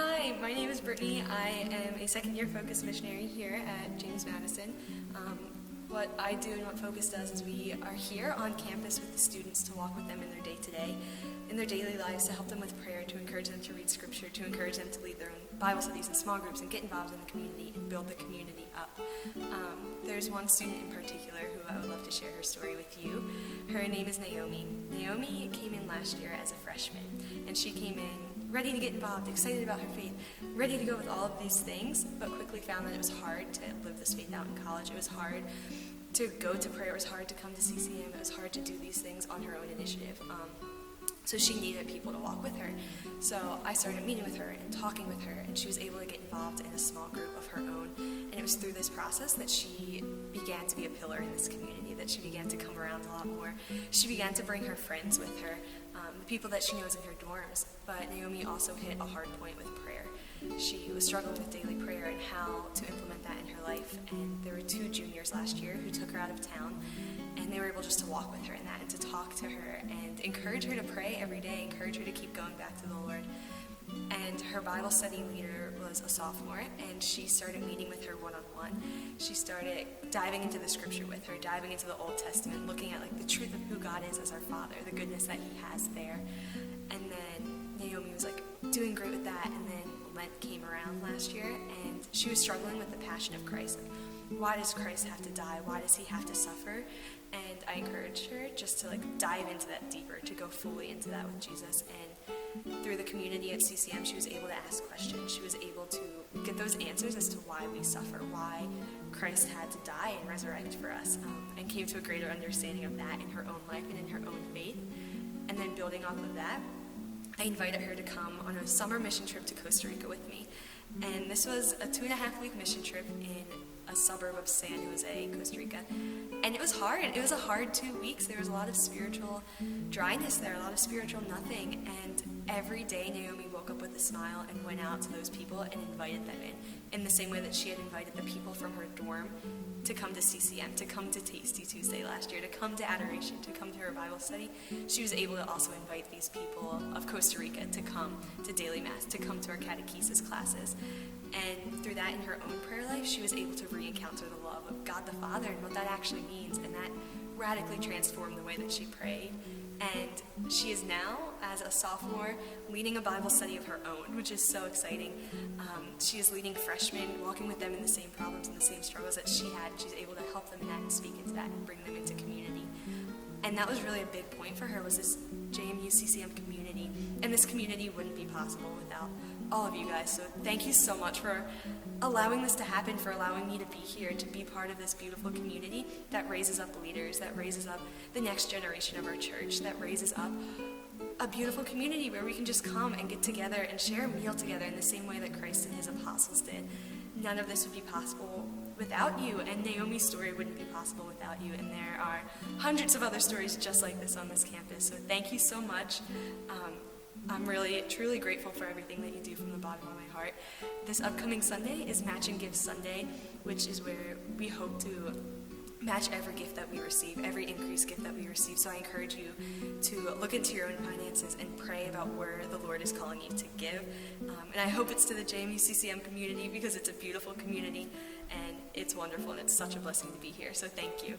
Hi, my name is Brittany. I am a second-year Focus missionary here at James Madison. What I do and what Focus does is we are here on campus with the students to walk with them in their day-to-day, in their daily lives, to help them with prayer, to encourage them to read scripture, to encourage them to lead their own Bible studies in small groups and get involved in the community and build the community up. There's one student in particular who I would love to share her story with you. Her name is Naomi. Naomi came in last year as a freshman, and she came in ready to get involved, excited about her faith, ready to go with all of these things, but quickly found that it was hard to live this faith out in college. It was hard to go to prayer. It was hard to come to CCM. It was hard to do these things on her own initiative. So she needed people to walk with her. So I started meeting with her and talking with her, and she was able to get involved in a small group of her own. And it was through this process that she began to be a pillar in this community, that she began to come around a lot more. She began to bring her friends with her, the people that she knows in her dorms. But Naomi also hit a hard point with prayer. She was struggling with daily prayer and how to implement that in her life. And there were 2 juniors last year who took her out of town, and they were able just to walk with her in that and to talk to her and encourage her to pray every day, encourage her to keep going back to the Lord. And her Bible study leader was a sophomore, and she started meeting with her one-on-one. She started diving into the scripture with her, diving into the Old Testament, looking at the truth of who God is as our Father, the goodness that He has there. And then Naomi was doing great with that, and then Lent came around last year, and she was struggling with the passion of Christ. Why does Christ have to die? Why does He have to suffer? And I encouraged her just to dive into that deeper, to go fully into that with Jesus. And through the community at CCM, she was able to ask questions. She was able to get those answers as to why we suffer, why Christ had to die and resurrect for us, and came to a greater understanding of that in her own life and in her own faith. And then building off of that, I invited her to come on a summer mission trip to Costa Rica with me. And this was a 2.5-week mission trip in a suburb of San Jose, Costa Rica. And it was hard. It was a hard 2 weeks. There was a lot of spiritual dryness there, a lot of spiritual nothing. And every day Naomi woke up with a smile and went out to those people and invited them in the same way that she had invited the people from her dorm to come to CCM, to come to Tasty Tuesday last year, to come to Adoration, to come to her Bible study. She was able to also invite these people of Costa Rica to come to daily mass, to come to our catechesis classes. And through that, in her own prayer life, she was able to re-encounter the love of God the Father and what that actually means, and that radically transformed the way that she prayed. And she is now, as a sophomore, leading a Bible study of her own, which is so exciting. She is leading freshmen, walking with them in the same problems and the same struggles that she had. She's able to help them in that and speak into that and bring them into community. And that was really a big point for her, was this JMU CCM community. And this community wouldn't be possible without all of you guys. So thank you so much for allowing this to happen, for allowing me to be here, to be part of this beautiful community that raises up leaders, that raises up the next generation of our church, that raises up a beautiful community where we can just come and get together and share a meal together in the same way that Christ and His apostles did. None of this would be possible without you, and Naomi's story wouldn't be possible without you, and there are hundreds of other stories just like this on this campus. So thank you so much. I'm really, truly grateful for everything that you do from the bottom of my heart. This upcoming Sunday is Match and Give Sunday, which is where we hope to match every gift that we receive, every increased gift that we receive. So I encourage you to look into your own finances and pray about where the Lord is calling you to give. And I hope it's to the JMU CCM community, because it's a beautiful community and it's wonderful and it's such a blessing to be here. So thank you.